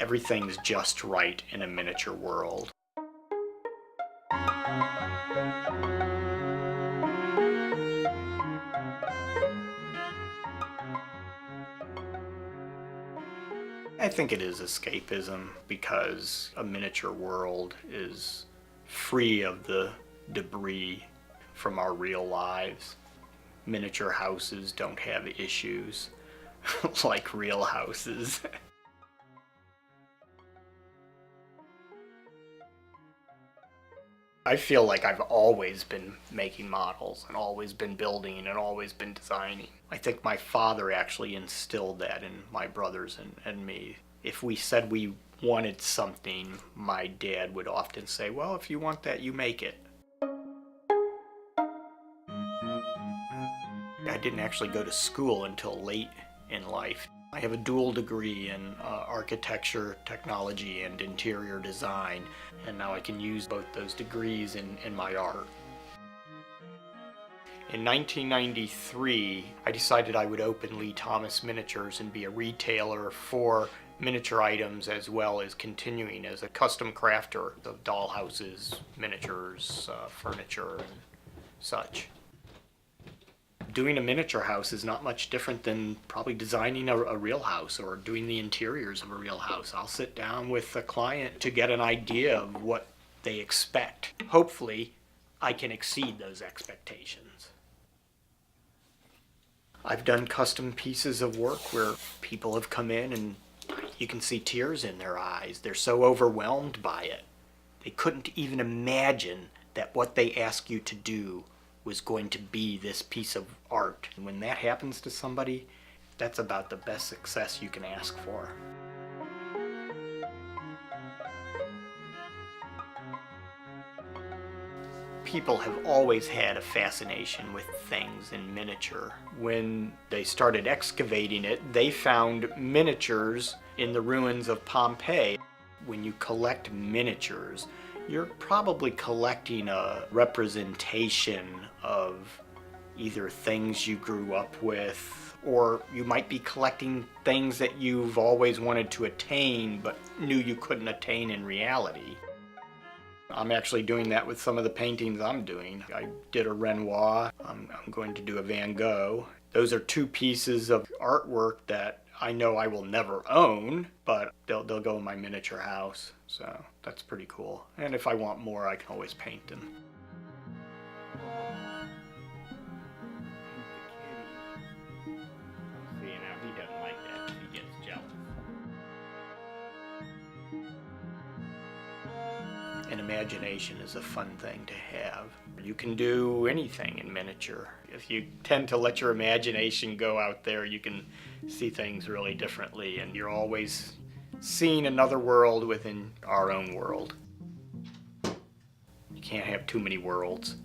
Everything's just right in a miniature world. I think it is escapism because a miniature world is free of the debris from our real lives. Miniature houses don't have issues like real houses. I feel like I've always been making models and always been building and always been designing. I think my father actually instilled that in my brothers and me. If we said we wanted something, my dad would often say, well, if you want that, you make it. I didn't actually go to school until late in life. I have a dual degree in architecture, technology, and interior design, and now I can use both those degrees in my art. In 1993, I decided I would open Lee Thomas Miniatures and be a retailer for miniature items as well as continuing as a custom crafter of dollhouses, miniatures, furniture, and such. Doing a miniature house is not much different than probably designing a real house or doing the interiors of a real house. I'll sit down with a client to get an idea of what they expect. Hopefully, I can exceed those expectations. I've done custom pieces of work where people have come in and you can see tears in their eyes. They're so overwhelmed by it. They couldn't even imagine that what they ask you to do was going to be this piece of art. And when that happens to somebody, that's about the best success you can ask for. People have always had a fascination with things in miniature. When they started excavating it, they found miniatures in the ruins of Pompeii. When you collect miniatures, you're probably collecting a representation of either things you grew up with, or you might be collecting things that you've always wanted to attain but knew you couldn't attain in reality. I'm actually doing that with some of the paintings I'm doing. I did a Renoir. I'm going to do a Van Gogh. Those are two pieces of artwork that I know I will never own, but they'll go in my miniature house. So that's pretty cool. And if I want more, I can always paint them. See, now he doesn't like that. He gets jealous. An imagination is a fun thing to have. You can do anything in miniature. If you tend to let your imagination go out there, you can see things really differently, and you're always seeing another world within our own world. You can't have too many worlds.